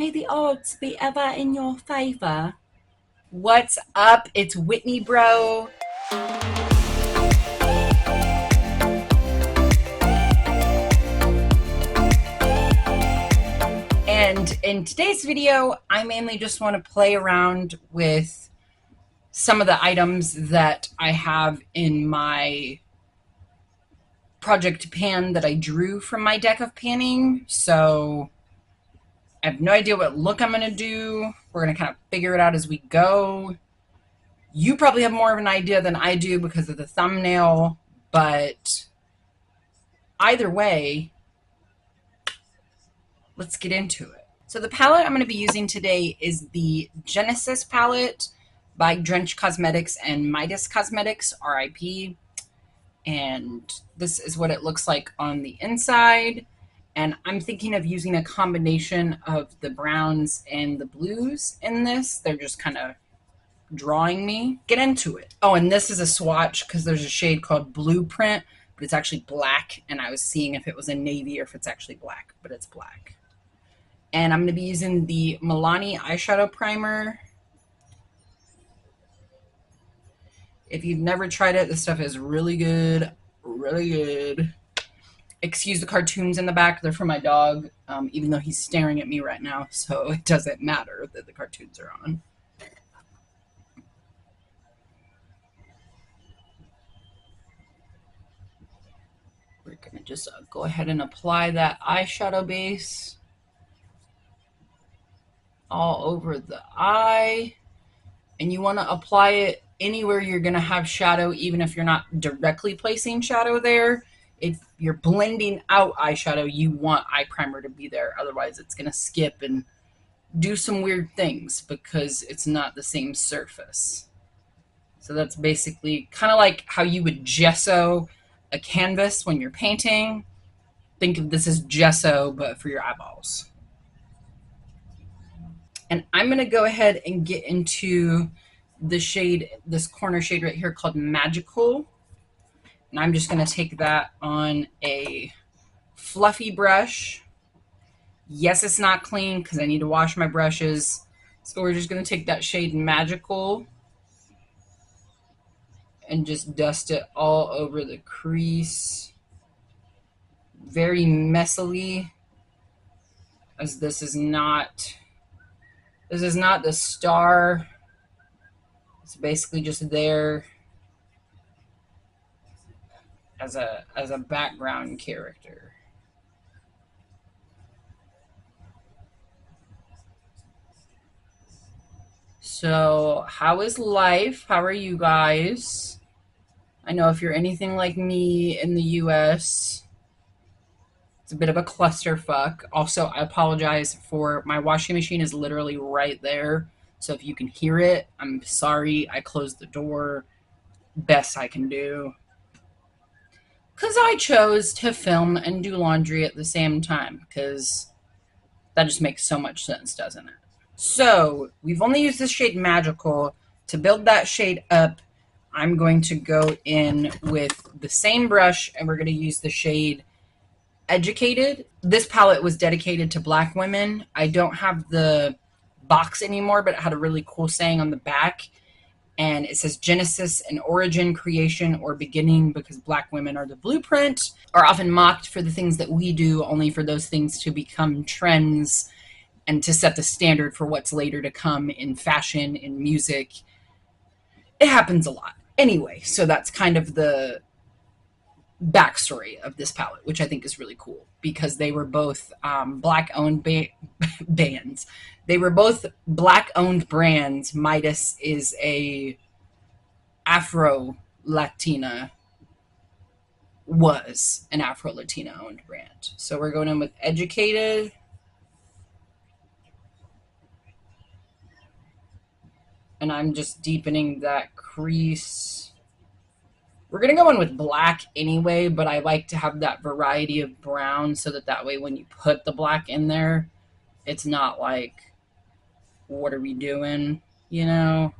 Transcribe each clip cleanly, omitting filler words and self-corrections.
May the odds be ever in your favor. What's up? It's Whitney, bro. And in today's video, I mainly just want to play around with some of the items that I have in my project pan that I drew from my deck of panning. So I have no idea what look I'm going to do. We're going to kind of figure it out as we go. You probably have more of an idea than I do because of the thumbnail, but either way, let's get into it. So the palette I'm going to be using today is the Genesis palette by Drench Cosmetics and Midas Cosmetics, RIP. And this is what it looks like on the inside. And I'm thinking of using a combination of the browns and the blues in this. They're just kind of drawing me. Get into it. Oh, and this is a swatch because there's a shade called Blueprint, but it's actually black. And I was seeing if it was a navy or if it's actually black, but it's black. And I'm going to be using the Milani eyeshadow primer. If you've never tried it, this stuff is really good. Really good. Excuse the cartoons in the back. They're for my dog, even though he's staring at me right now. So it doesn't matter that the cartoons are on. We're going to just go ahead and apply that eyeshadow base all over the eye. And you want to apply it anywhere you're going to have shadow, even if you're not directly placing shadow there. If you're blending out eyeshadow, you want eye primer to be there. Otherwise, it's going to skip and do some weird things because it's not the same surface. So that's basically kind of like how you would gesso a canvas when you're painting. Think of this as gesso, but for your eyeballs. And I'm going to go ahead and get into the shade, this corner shade right here called Magical. And I'm just going to take that on a fluffy brush. Yes, it's not clean because I need to wash my brushes. So we're just going to take that shade Magical and just dust it all over the crease. Very messily, as this is not the star. It's basically just there as a background character. So, how is life? How are you guys? I know if you're anything like me in the US, it's a bit of a clusterfuck. Also, I apologize for my washing machine is literally right there. So if you can hear it, I'm sorry. I closed the door. Best I can do. Because I chose to film and do laundry at the same time. Because that just makes so much sense, doesn't it? So we've only used this shade Magical. To build that shade up, I'm going to go in with the same brush. And we're going to use the shade Educated. This palette was dedicated to Black women. I don't have the box anymore, but it had a really cool saying on the back, and it says Genesis, an origin, creation, or beginning, because Black women are the blueprint, are often mocked for the things that we do, only for those things to become trends and to set the standard for what's later to come in fashion, in music. It happens a lot. Anyway, so that's kind of the backstory of this palette, which I think is really cool because they were both Black-owned bands. They were both Black-owned brands. Midas is a Afro-Latina, was an Afro-Latina-owned brand. So we're going in with Educated. And I'm just deepening that crease. We're going to go in with black anyway, but I like to have that variety of brown so that way when you put the black in there, it's not like, what are we doing, you know?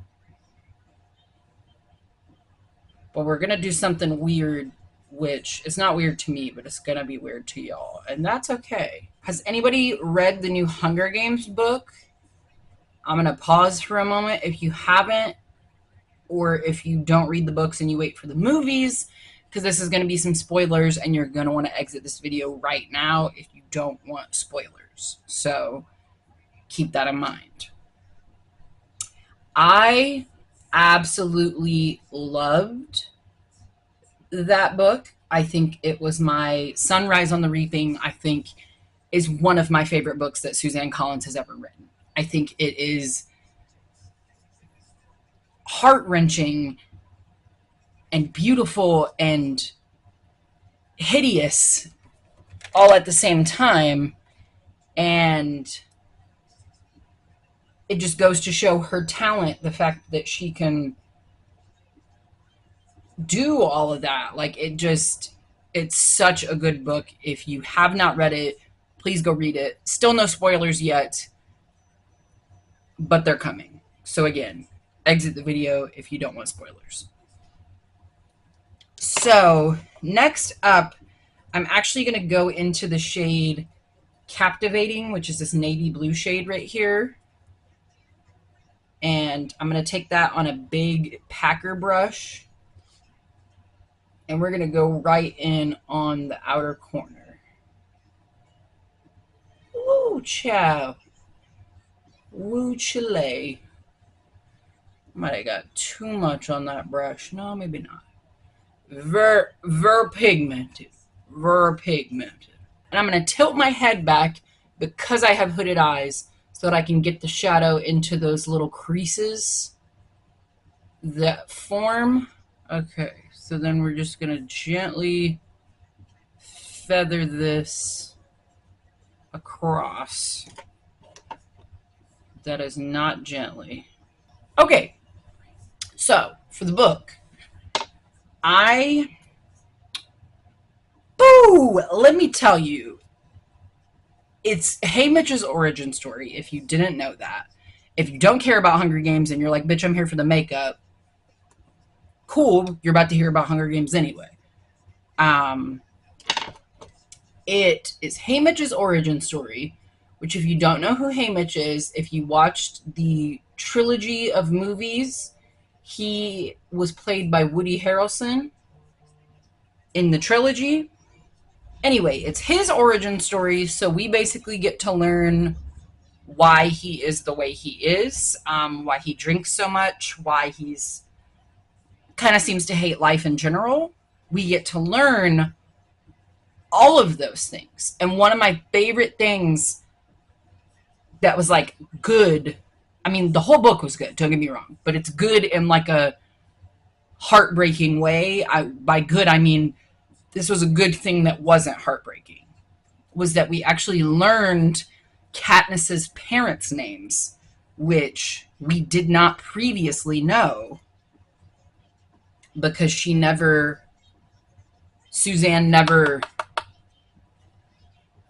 But we're going to do something weird which is not weird to me, but it's gonna be weird to y'all, and that's okay. Has anybody read the new Hunger Games book? I'm gonna pause for a moment. If you haven't, or if you don't read the books and you wait for the movies, because this is gonna be some spoilers, and you're gonna want to exit this video right now if you don't want spoilers. So keep that in mind. I absolutely loved that book. I think it was my Sunrise on the Reaping, I think, is one of my favorite books that Suzanne Collins has ever written. I think it is heart-wrenching and beautiful and hideous all at the same time. And it just goes to show her talent, the fact that she can do all of that. Like, it's such a good book. If you have not read it, please go read it. Still no spoilers yet, but they're coming. So again, exit the video if you don't want spoilers. So next up, I'm actually going to go into the shade Captivating, which is this navy blue shade right here. And I'm going to take that on a big packer brush. And we're going to go right in on the outer corner. Woo, chow. Woo, chile. Might have got too much on that brush. No, maybe not. Ver pigmented. Ver pigmented. And I'm going to tilt my head back because I have hooded eyes so that I can get the shadow into those little creases that form. Okay, so then we're just going to gently feather this across. That is not gently. Okay, so for the book, let me tell you, it's Haymitch's origin story, if you didn't know that. If you don't care about Hunger Games and you're like, bitch, I'm here for the makeup, cool, you're about to hear about Hunger Games anyway. It is Haymitch's origin story, which if you don't know who Haymitch is, if you watched the trilogy of movies, he was played by Woody Harrelson in the trilogy. Anyway, it's his origin story, so we basically get to learn why he is the way he is, why he drinks so much, why he's kind of seems to hate life in general. We get to learn all of those things. And one of my favorite things that was like good, I mean, the whole book was good, don't get me wrong, but it's good in like a heartbreaking way. By good, I mean this was a good thing that wasn't heartbreaking, was that we actually learned Katniss's parents' names, which we did not previously know because Suzanne never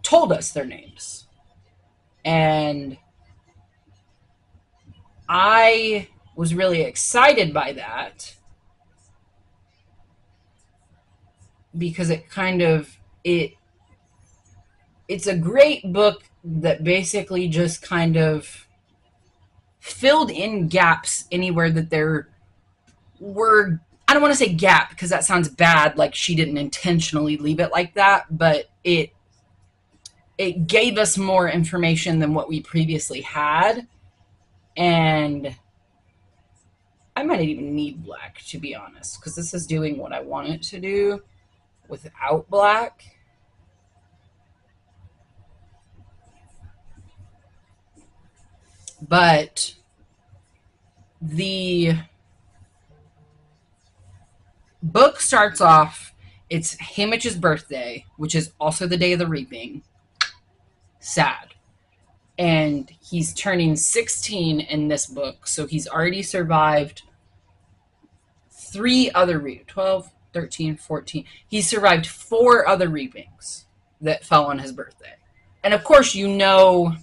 told us their names. And I was really excited by that because it's a great book that basically just kind of filled in gaps anywhere that there were. I don't want to say gap because that sounds bad, like she didn't intentionally leave it like that, but it gave us more information than what we previously had. And I might not even need black, to be honest, because this is doing what I want it to do without black. But the book starts off, it's Haymitch's birthday, which is also the day of the reaping. Sad. And he's turning 16 in this book, so he's already survived 3 other 12, 13, 14. He survived 4 other reapings that fell on his birthday. And of course, going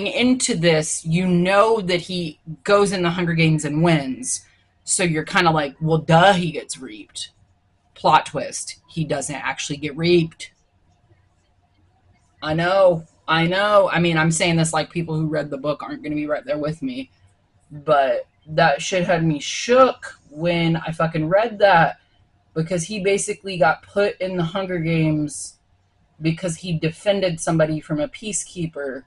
into this, that he goes in the Hunger Games and wins. So you're kind of like, well, duh, he gets reaped. Plot twist, he doesn't actually get raped. I know. I know. I mean, I'm saying this like people who read the book aren't going to be right there with me. But that shit had me shook when I fucking read that, because he basically got put in the Hunger Games because he defended somebody from a peacekeeper,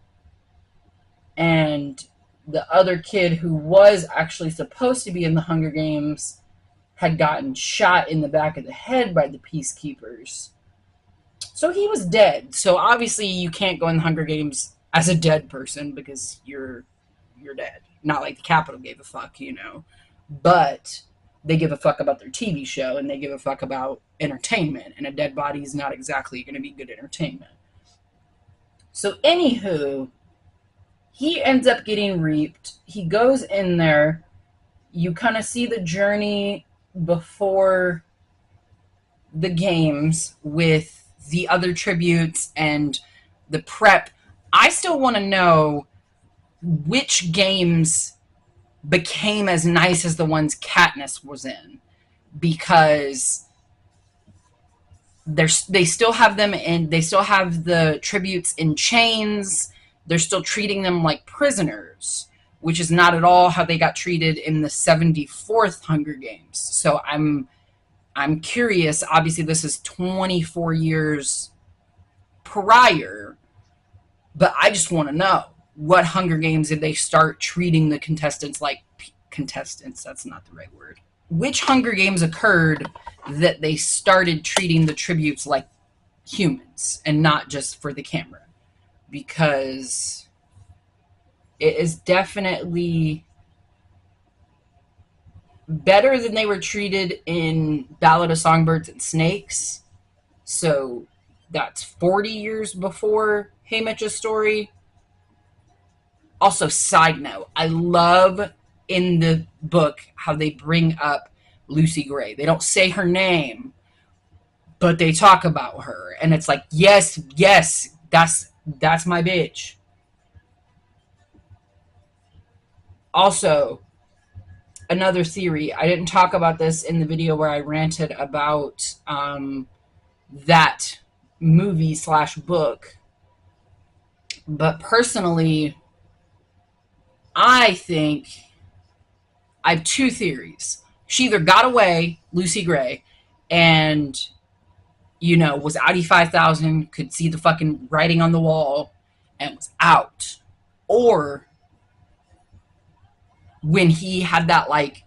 and the other kid who was actually supposed to be in the Hunger Games had gotten shot in the back of the head by the peacekeepers. So he was dead. So obviously you can't go in the Hunger Games as a dead person because you're dead. Not like the Capitol gave a fuck, you know. But they give a fuck about their TV show, and they give a fuck about entertainment, and a dead body is not exactly going to be good entertainment. So anywho, he ends up getting reaped. He goes in there. You kind of see the journey before the games with the other tributes and the prep. I still want to know which games became as nice as the ones Katniss was in, because they still have them in, they still have the tributes in chains. They're still treating them like prisoners, which is not at all how they got treated in the 74th Hunger Games. So I'm curious. Obviously this is 24 years prior, but I just want to know, what Hunger Games did they start treating the contestants like contestants? That's not the right word. Which Hunger Games occurred that they started treating the tributes like humans and not just for the camera? Because it is definitely better than they were treated in Ballad of Songbirds and Snakes. So that's 40 years before Haymitch's story. Also, side note, I love in the book how they bring up Lucy Gray. They don't say her name, but they talk about her, and it's like, yes, yes, that's my bitch. Also, another theory. I didn't talk about this in the video where I ranted about that movie slash book, but personally, I think I have two theories. She either got away, Lucy Gray, and, you know, was outie 5000, could see the fucking writing on the wall, and was out. Or when he had that, like,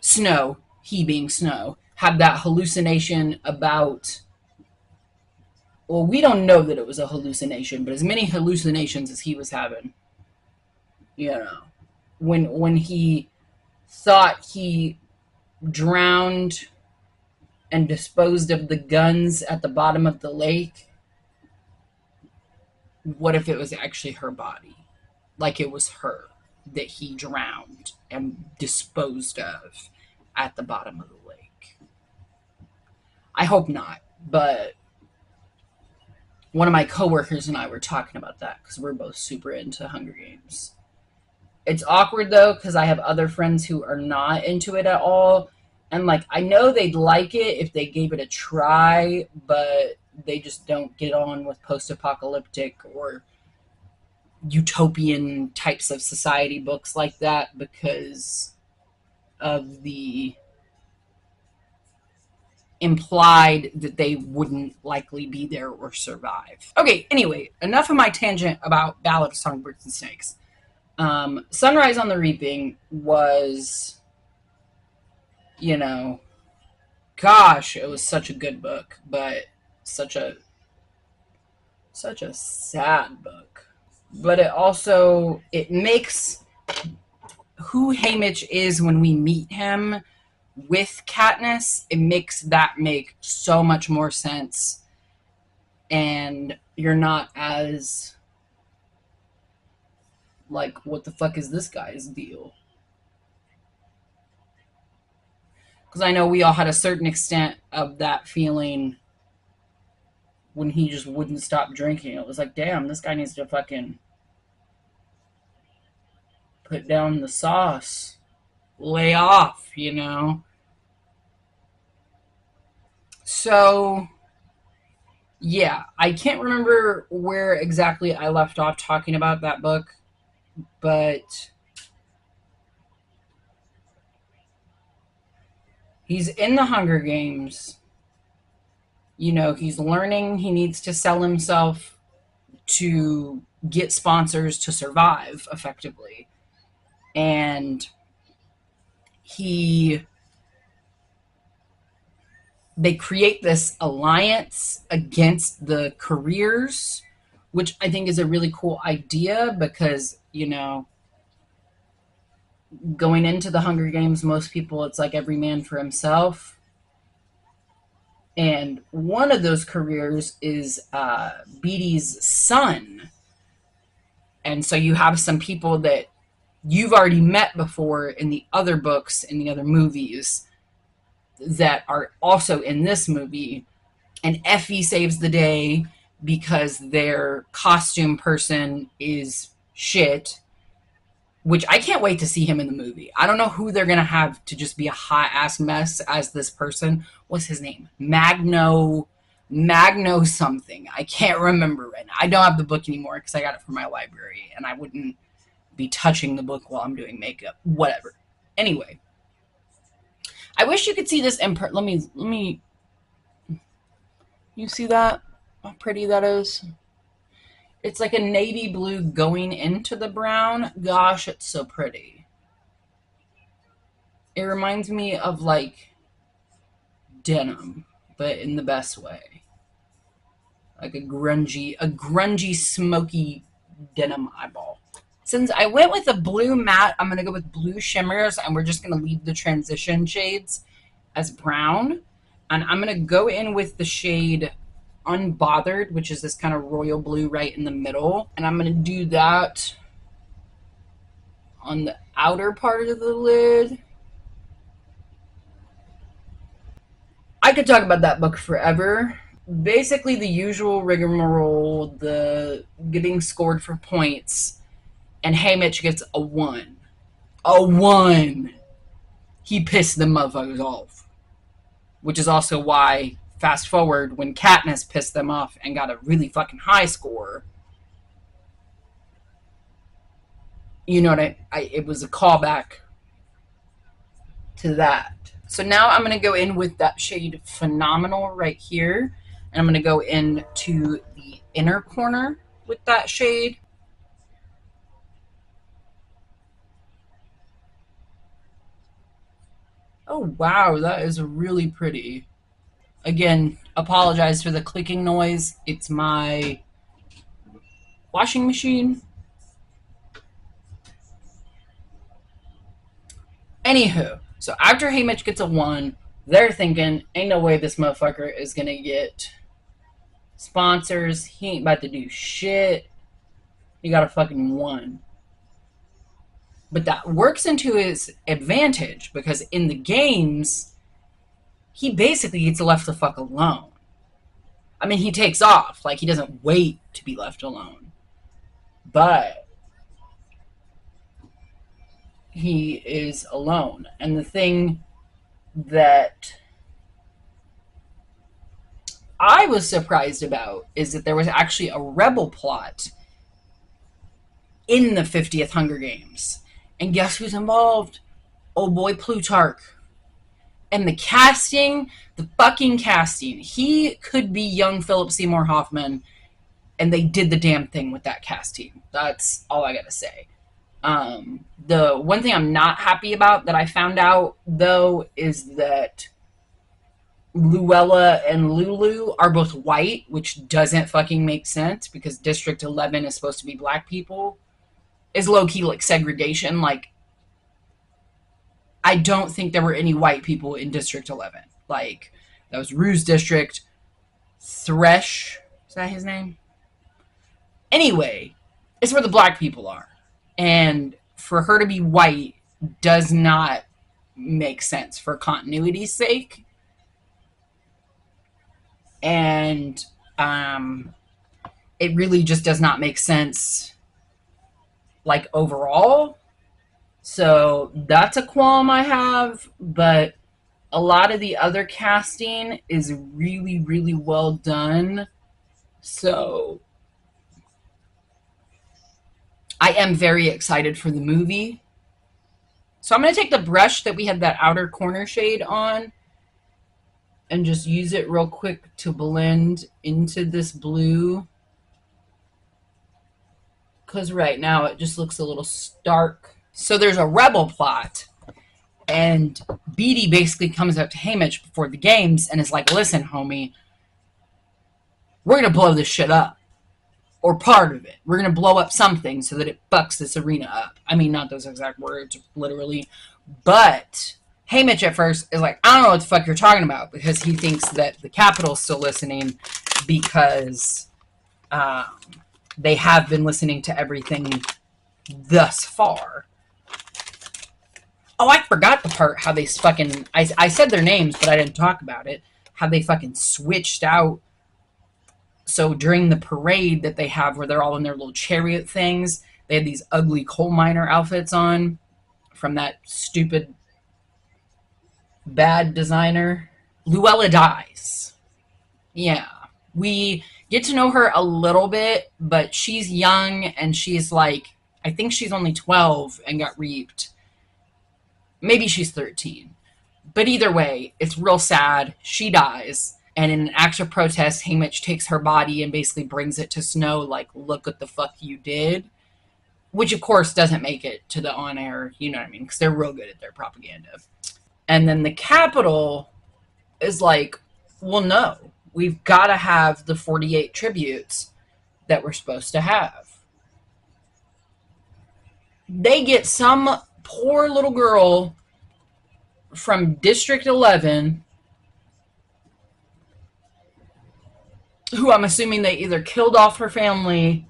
Snow, he being Snow, had that hallucination about, well, we don't know that it was a hallucination, but as many hallucinations as he was having, you know, when he thought he drowned and disposed of the guns at the bottom of the lake, what if it was actually her body? Like it was her that he drowned and disposed of at the bottom of the lake. I hope not, but one of my coworkers and I were talking about that because we're both super into Hunger Games. It's awkward though because I have other friends who are not into it at all, and like I know they'd like it if they gave it a try, but they just don't get on with post-apocalyptic or utopian types of society books like that because of the implied that they wouldn't likely be there or survive. Okay, anyway, enough of my tangent about Ballad of Songbirds and Snakes. Sunrise on the Reaping was, you know, gosh, it was such a good book, but such a sad book. But it also, it makes who Haymitch is when we meet him with Katniss, it makes that make so much more sense, and you're not as like, what the fuck is this guy's deal? Because I know we all had a certain extent of that feeling when he just wouldn't stop drinking. It was like, damn, this guy needs to fucking put down the sauce, lay off, you know? So, yeah, I can't remember where exactly I left off talking about that book, but he's in the Hunger Games. You know, he's learning he needs to sell himself to get sponsors to survive effectively. And he they create this alliance against the careers, which I think is a really cool idea because, you know, going into the Hunger Games, most people, it's like every man for himself. And one of those careers is Beatty's son. And so you have some people that you've already met before in the other books, in the other movies, that are also in this movie. And Effie saves the day because their costume person is shit, which I can't wait to see him in the movie. I don't know who they're going to have to just be a hot ass mess as this person. What's his name? Magno something. I can't remember right now. I don't have the book anymore because I got it from my library and I wouldn't be touching the book while I'm doing makeup. Whatever. Anyway, I wish you could see this in let me you see that? How pretty that is? It's like a navy blue going into the brown. Gosh, it's so pretty. It reminds me of like denim, but in the best way. Like a grungy, smoky denim eyeball. Since I went with a blue matte, I'm going to go with blue shimmers, and we're just going to leave the transition shades as brown. And I'm going to go in with the shade Unbothered, which is this kind of royal blue right in the middle. And I'm going to do that on the outer part of the lid. I could talk about that book forever. Basically, the usual rigmarole, the getting scored for points, and Haymitch gets a 1. A 1! He pissed the motherfuckers off. Which is also why, fast forward, when Katniss pissed them off and got a really fucking high score, you know what it was a callback to that. So now I'm going to go in with that shade Phenomenal right here. And I'm going to go into the inner corner with that shade. Oh, wow, that is really pretty. Again, apologize for the clicking noise. It's my washing machine. Anywho, so after Haymitch gets a 1, they're thinking, ain't no way this motherfucker is going to get sponsors. He ain't about to do shit. He got a fucking 1. But that works into his advantage because in the games, he basically gets left the fuck alone. I mean, he takes off. Like, he doesn't wait to be left alone. But he is alone. And the thing that I was surprised about is that there was actually a rebel plot in the 50th Hunger Games. And guess who's involved? Oh boy, Plutarch. And the casting, the fucking casting. He could be young Philip Seymour Hoffman, and they did the damn thing with that casting. That's all I gotta say. The one thing I'm not happy about that I found out, though, is that Luella and Lulu are both white, which doesn't fucking make sense because District 11 is supposed to be black people. Is low-key like segregation. Like, I don't think there were any white people in District 11. Like, that was Rue's district. Thresh, is that his name? Anyway, it's where the black people are. And for her to be white does not make sense for continuity's sake. And it really just does not make sense, like, overall. So that's a qualm I have, but A lot of the other casting is really, really well done. So I am very excited for the movie. So I'm going to take the brush that we had that outer corner shade on and just use it real quick to blend into this blue. Because right now it just looks a little stark. So there's a rebel plot. And Beatty basically comes up to Haymitch before the games and is like, listen, homie, we're going to blow this shit up. Or part of it. We're going to blow up something so that it fucks this arena up. I mean, not those exact words, literally. But Haymitch at first is like, I don't know what the fuck you're talking about, because he thinks that the Capitol's still listening because they have been listening to everything thus far. Oh, I forgot the part how they fucking... I said their names, but I didn't talk about it. How they fucking switched out. So during the parade that they have where they're all in their little chariot things, they had these ugly coal miner outfits on from that stupid bad designer. Luella dies. Yeah. We get to know her a little bit, but she's young and she's like, I think she's only 12 and got reaped. Maybe she's 13. But either way, it's real sad. She dies. And in an act of protest, Haymitch takes her body and basically brings it to Snow, like, look what the fuck you did. Which, of course, doesn't make it to the on-air, you know what I mean? Because they're real good at their propaganda. And then the Capitol is like, well, no. We've got to have the 48 tributes that we're supposed to have. They get some poor little girl from District 11... who I'm assuming they either killed off her family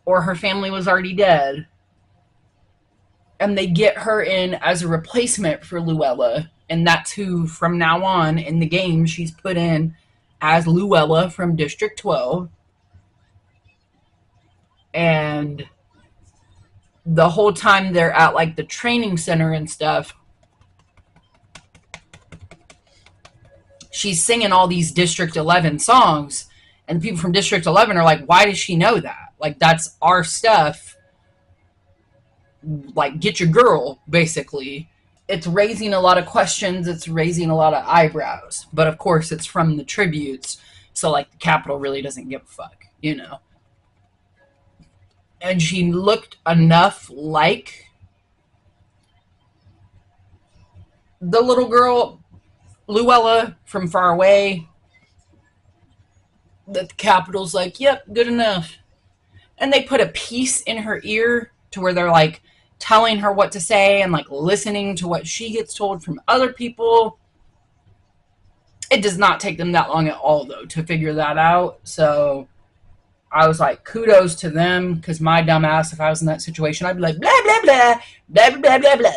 or her family was already dead. And they get her in as a replacement for Luella. And that's who, from now on, in the game, she's put in as Luella from District 12. And the whole time they're at, like, the training center and stuff, she's singing all these District 11 songs, and people from District 11 are like, why does she know that? Like, that's our stuff. Like, get your girl, basically. It's raising a lot of questions. It's raising a lot of eyebrows. But, of course, it's from the tributes. So, like, the Capitol really doesn't give a fuck, you know? And she looked enough like the little girl... Luella from far away, that the Capitol's like, yep, good enough. And they put a piece in her ear to where they're like telling her what to say and like listening to what she gets told from other people. It does not take them that long at all, though, to figure that out. So I was like, kudos to them, because my dumb ass, if I was in that situation, I'd be like, blah, blah, blah, blah, blah, blah, blah, blah.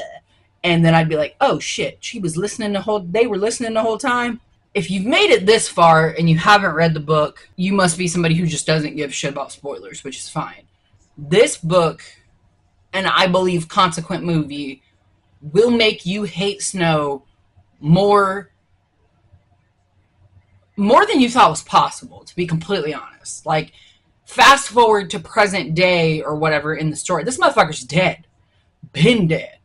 And then I'd be like, oh shit, they were listening the whole time. If you've made it this far and you haven't read the book, you must be somebody who just doesn't give a shit about spoilers, which is fine. This book, and I believe consequent movie, will make you hate Snow more than you thought was possible, to be completely honest. Like, fast forward to present day or whatever in the story. This motherfucker's dead. Been dead.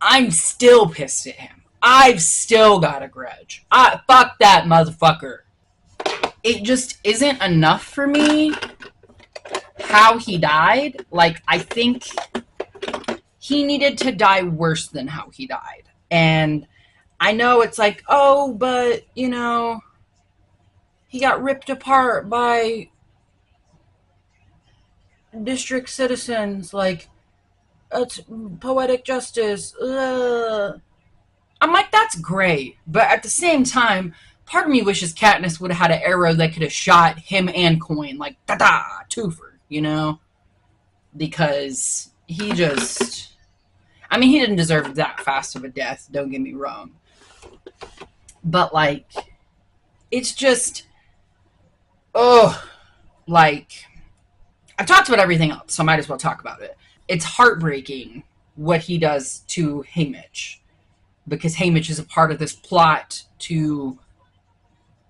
I'm still pissed at him. I've still got a grudge. Fuck that motherfucker. It just isn't enough for me how he died. Like, I think he needed to die worse than how he died. And I know it's like, oh, but, you know, he got ripped apart by district citizens. Like, it's poetic justice. Ugh. I'm like, that's great. But at the same time, part of me wishes Katniss would have had an arrow that could have shot him and Coin. Like, da-da, twofer, you know? Because he just... I mean, he didn't deserve that fast of a death, don't get me wrong. But, like, it's just... Oh, like... I've talked about everything else, so I might as well talk about it. It's heartbreaking what he does to Haymitch. because Haymitch is a part of this plot to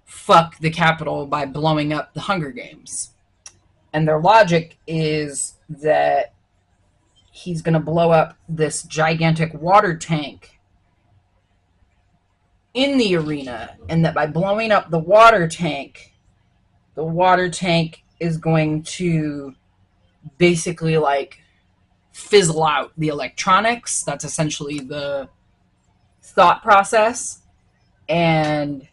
fuck the Capitol by blowing up the Hunger Games. And their logic is that he's going to blow up this gigantic water tank in the arena, and that by blowing up the water tank is going to basically like fizzle out the electronics. That's essentially the thought process. And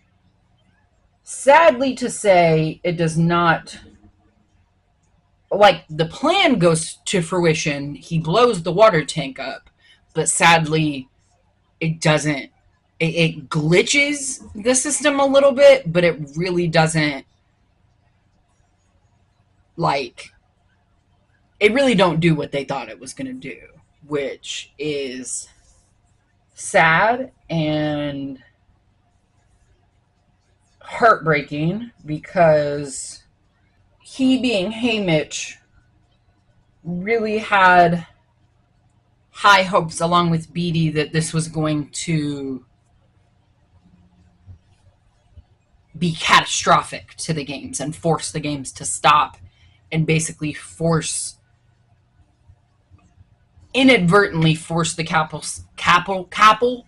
sadly to say, it does not, like, the plan goes to fruition. He blows the water tank up, but sadly it doesn't. It glitches the system a little bit, but it really doesn't, like, it really don't do what they thought it was going to do, which is sad and heartbreaking, because he, being Haymitch, really had high hopes along with Beatty that this was going to be catastrophic to the games and force the games to stop, and basically inadvertently force the Capitol,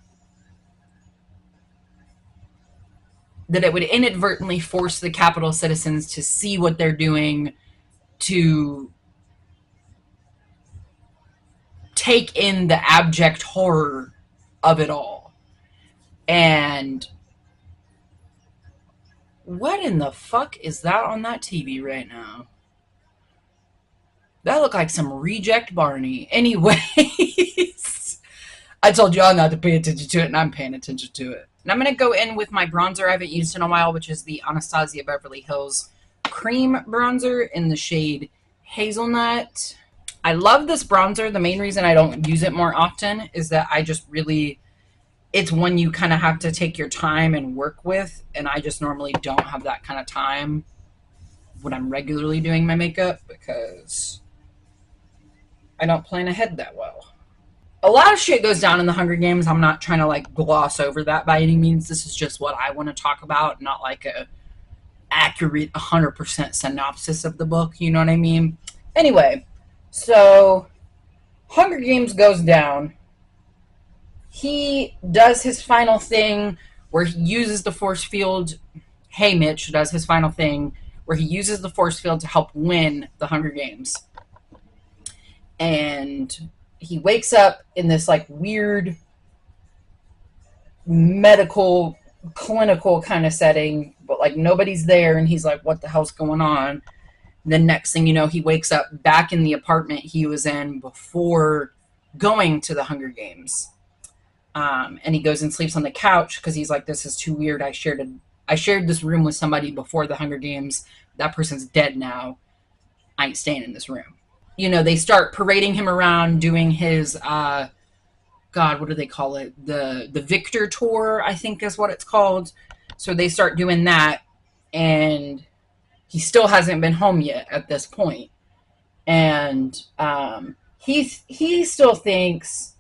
that it would inadvertently force the Capitol citizens to see what they're doing, to take in the abject horror of it all. And what in the fuck is that on that TV right now? That looked like some reject Barney. Anyways, I told y'all not to pay attention to it, and I'm paying attention to it. And I'm going to go in with my bronzer I haven't used in a while, which is the Anastasia Beverly Hills Cream Bronzer in the shade Hazelnut. I love this bronzer. The main reason I don't use it more often is that I just really, it's one you kind of have to take your time and work with, and I just normally don't have that kind of time when I'm regularly doing my makeup, because I don't plan ahead that well. A lot of shit goes down in the Hunger Games. I'm not trying to like gloss over that by any means. This is just what I want to talk about, not like a accurate 100% synopsis of the book, you know what I mean? Anyway, so Hunger Games goes down. He does his final thing where he uses the force field. Haymitch does his final thing where he uses the force field to help win the Hunger Games. And he wakes up in this like weird medical clinical kind of setting, but like nobody's there, and he's like, what the hell's going on? The next thing you know, he wakes up back in the apartment he was in before going to the Hunger Games. And he goes and sleeps on the couch because he's like, this is too weird. I shared this room with somebody before the Hunger Games. That person's dead now. I ain't staying in this room. You know, they start parading him around doing his, God, what do they call it? The Victor Tour, I think is what it's called. So they start doing that, and he still hasn't been home yet at this point. And he still thinks,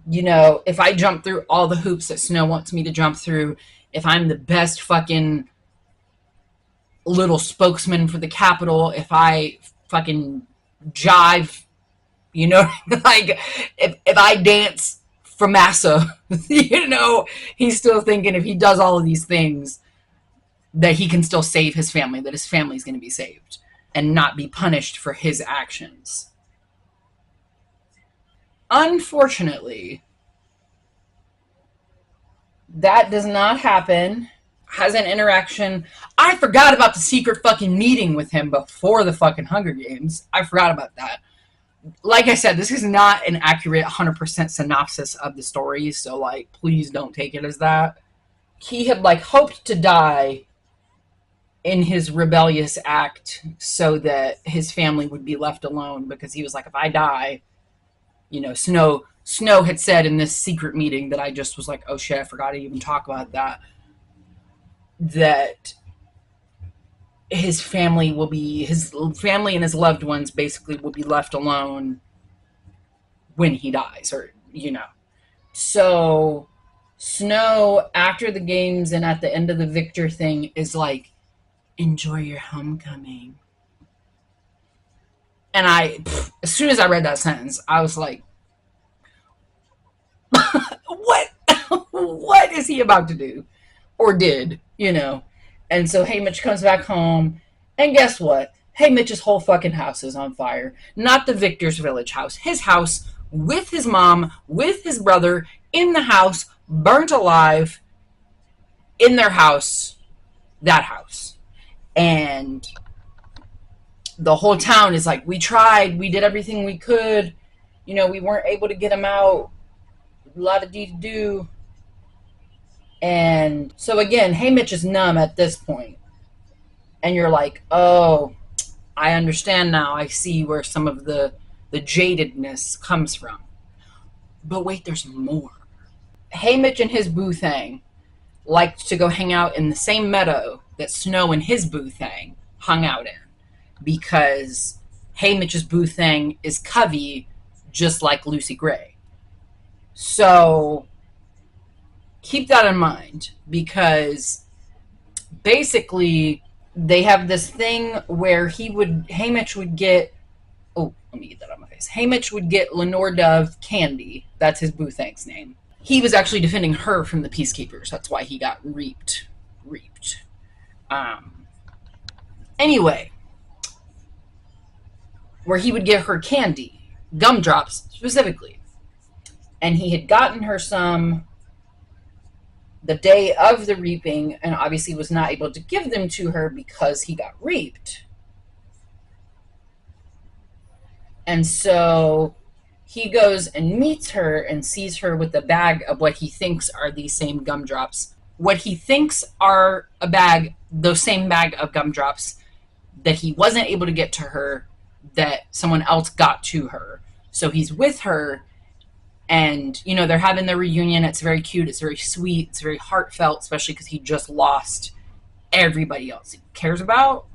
you know, if I jump through all the hoops that Snow wants me to jump through, if I'm the best fucking little spokesman for the Capitol, if I fucking jive, you know, like if I dance for massa, you know, he's still thinking if he does all of these things that he can still save his family, that his family's going to be saved and not be punished for his actions. Unfortunately, that does not happen. Has an interaction. I forgot about the secret fucking meeting with him before the fucking Hunger Games. I forgot about that. Like I said, this is not an accurate 100% synopsis of the story, so like, please don't take it as that. He had like hoped to die in his rebellious act so that his family would be left alone, because he was like, if I die, you know, Snow had said in this secret meeting that I just was like, oh shit, I forgot to even talk about that his family and his loved ones basically will be left alone when he dies, or, you know. So Snow, after the games and at the end of the victor thing, is like, enjoy your homecoming. And as soon as I read that sentence, I was like, what? What is he about to do? Or did, you know? And so Hey Mitch comes back home, and guess what? Hey Mitch's whole fucking house is on fire. Not the Victor's Village house. His house, with his mom, with his brother, in the house, burnt alive, in their house, that house. And the whole town is like, we tried, we did everything we could, we weren't able to get him out, a lot of do. And so again, Hey Mitch is numb at this point. And you're like, oh, I understand now. I see where some of the jadedness comes from. But wait, there's more. Hey Mitch and his boo thing liked to go hang out in the same meadow that Snow and his boo thing hung out in. Because Hey Mitch's boo thing is Covey, just like Lucy Gray. So keep that in mind, because basically they have this thing where Hey Mitch would get, oh, let me get that on my face. Hey Mitch would get Lenore Dove Candy. That's his boo thing's name. He was actually defending her from the Peacekeepers. That's why he got reaped. Anyway, where he would give her candy, gumdrops specifically. And he had gotten her some the day of the reaping, and obviously was not able to give them to her because he got reaped. And so he goes and meets her and sees her with a bag of what he thinks are these same gumdrops. What he thinks are those same bag of gumdrops that he wasn't able to get to her, that someone else got to her. So he's with her, and, they're having their reunion. It's very cute. It's very sweet. It's very heartfelt, especially because he just lost everybody else he cares about.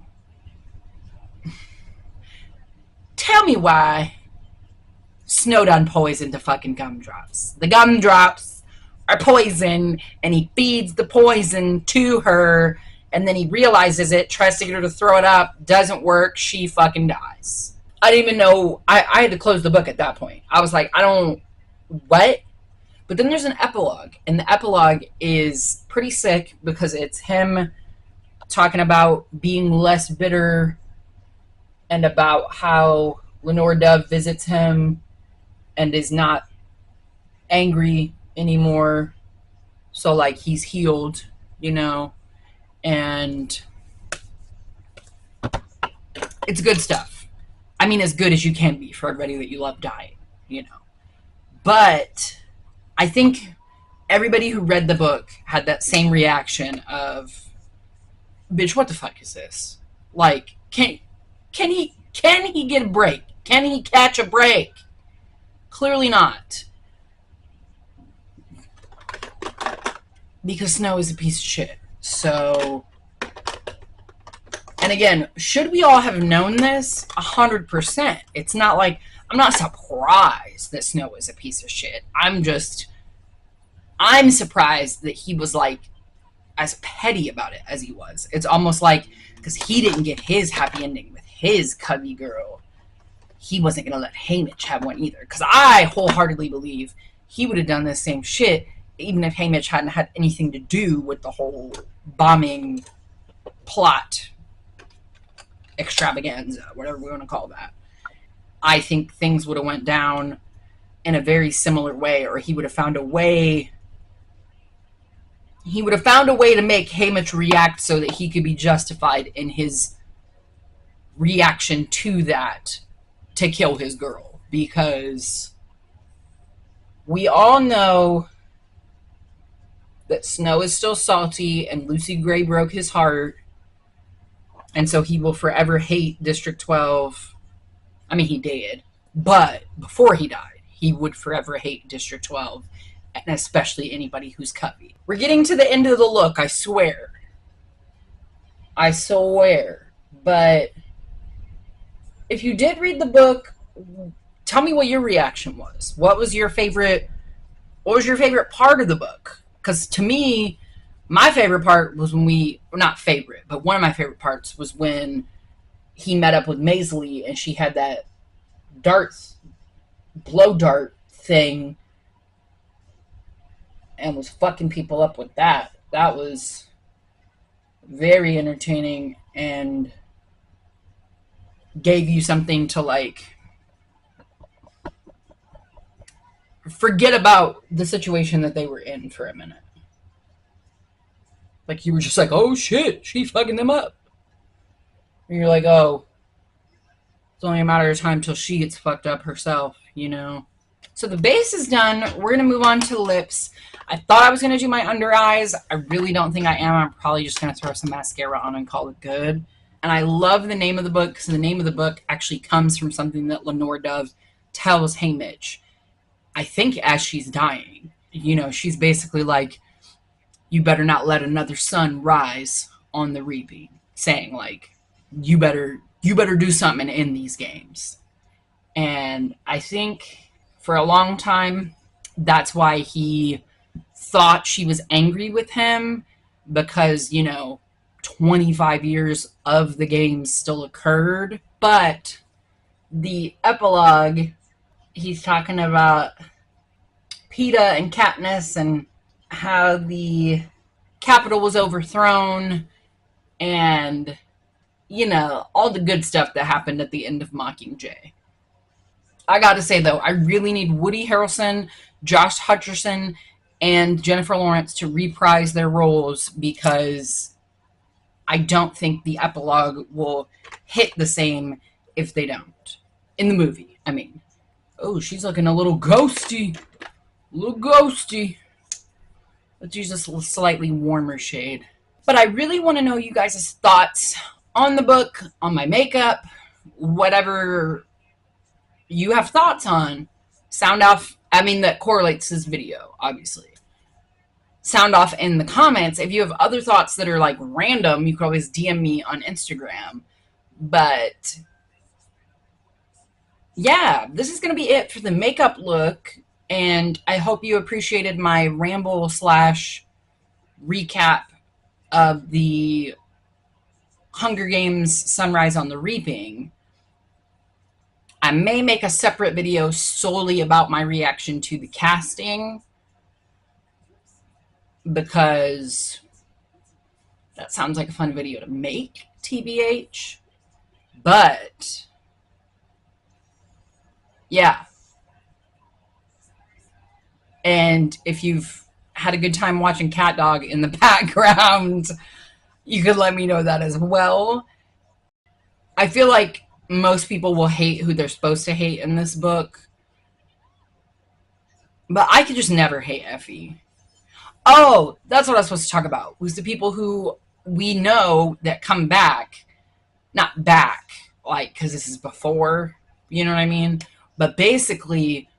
Tell me why Snow done poisoned the fucking gumdrops. The gumdrops are poison, and he feeds the poison to her, and then he realizes it, tries to get her to throw it up, doesn't work, she fucking dies. I didn't even know. I had to close the book at that point. I was like, what? But then there's an epilogue, and the epilogue is pretty sick because it's him talking about being less bitter and about how Lenore Dove visits him and is not angry anymore. So, like, he's healed, and it's good stuff. I mean, as good as you can be for everybody that you love dying, But I think everybody who read the book had that same reaction of, bitch, what the fuck is this? Like, can he get a break? Can he catch a break? Clearly not. Because Snow is a piece of shit. So, and again, should we all have known this? 100%. It's not like, I'm not surprised that Snow is a piece of shit. I'm surprised that he was like as petty about it as he was. It's almost like, because he didn't get his happy ending with his Cubby girl, he wasn't going to let Hey Mitch have one either. Because I wholeheartedly believe he would have done the same shit even if Hey Mitch hadn't had anything to do with the whole bombing plot extravaganza, whatever we want to call that. I think things would have went down in a very similar way, or he would have found a way. He would have found a way to make Hey Mitch react so that he could be justified in his reaction to that to kill his girl. Because we all know that Snow is still salty and Lucy Gray broke his heart. And so he will forever hate District 12. I mean, he did. But before he died, he would forever hate District 12. And especially anybody who's Cubby. We're getting to the end of the look, I swear. I swear. But if you did read the book, tell me what your reaction was. What was your favorite what was your favorite part of the book? Because to me, my favorite part was when not favorite, but one of my favorite parts was when he met up with Maisley and she had that darts, blow dart thing and was fucking people up with that. That was very entertaining and gave you something to like forget about the situation that they were in for a minute. Like you were just like, oh shit, she fucking them up. And you're like, oh, it's only a matter of time till she gets fucked up herself, you know? So the base is done. We're going to move on to the lips. I thought I was going to do my under eyes. I really don't think I am. I'm probably just going to throw some mascara on and call it good. And I love the name of the book because the name of the book actually comes from something that Lenore Dove tells Haymitch, I think as she's dying. You know, she's basically like, you better not let another sun rise on the reaping. Saying like, you better do something in these games. And I think for a long time, that's why he thought she was angry with him because, you know, 25 years of the games still occurred. But the epilogue, he's talking about Peeta and Katniss and how the capital was overthrown and, you know, all the good stuff that happened at the end of Mockingjay. I gotta say, though, I really need Woody Harrelson, Josh Hutcherson, and Jennifer Lawrence to reprise their roles because I don't think the epilogue will hit the same if they don't. In the movie, I mean. Oh, she's looking a little ghosty. A little ghosty. Let's use this slightly warmer shade. But I really want to know you guys' thoughts on the book, on my makeup, whatever you have thoughts on. Sound off. I mean, that correlates this video, obviously. Sound off in the comments. If you have other thoughts that are like random, you can always DM me on Instagram. But yeah, this is going to be it for the makeup look. And I hope you appreciated my ramble slash recap of the Hunger Games Sunrise on the Reaping. I may make a separate video solely about my reaction to the casting because that sounds like a fun video to make, TBH. But yeah. And if you've had a good time watching Cat Dog in the background, you could let me know that as well. I feel like most people will hate who they're supposed to hate in this book. But I could just never hate Effie. Oh, that's what I was supposed to talk about. Was the people who we know that come back. Not back, like, because this is before, you know what I mean? But basically,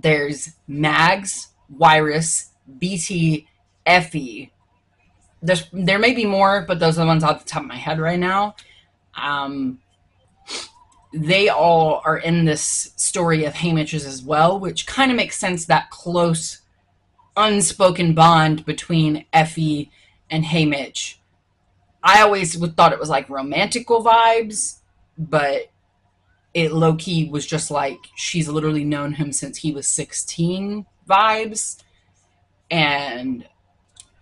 there's Mags, Wyrus, BT, Effie. There may be more, but those are the ones off the top of my head right now. They all are in this story of Haymitch's as well, which kind of makes sense, that close, unspoken bond between Effie and Haymitch. I always thought it was like romantical vibes, but it low-key was just like she's literally known him since he was 16 vibes. And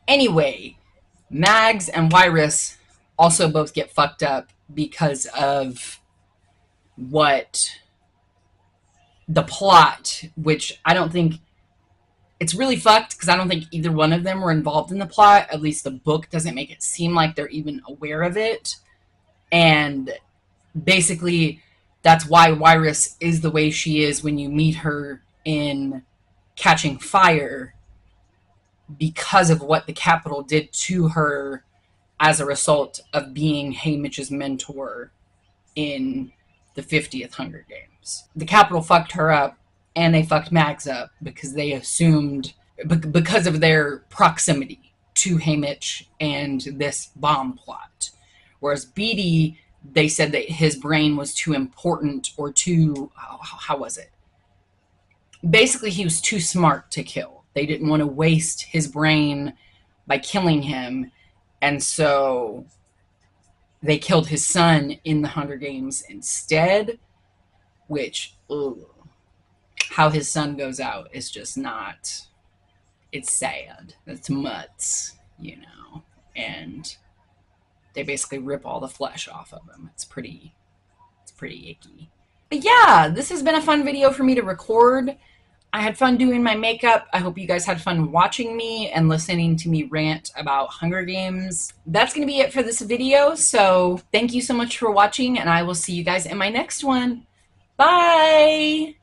anyway, Mags and Wyrus also both get fucked up because of what the plot, which I don't think it's really fucked because I don't think either one of them were involved in the plot. At least the book doesn't make it seem like they're even aware of it. And basically, that's why Wyrus is the way she is when you meet her in Catching Fire, because of what the Capitol did to her as a result of being Haymitch's mentor in the 50th Hunger Games. The Capitol fucked her up, and they fucked Mags up because they assumed, because of their proximity to Haymitch and this bomb plot. Whereas Beatty, they said that his brain was too important or too, how was it? basically he was too smart to kill. They didn't want to waste his brain by killing him, and so they killed his son in the Hunger Games instead, which, ugh, how his son goes out is just not, it's sad. It's mutts, you know. And they basically rip all the flesh off of him. It's pretty icky. But yeah, this has been a fun video for me to record. I had fun doing my makeup. I hope you guys had fun watching me and listening to me rant about Hunger Games. That's going to be it for this video. So thank you so much for watching, and I will see you guys in my next one. Bye!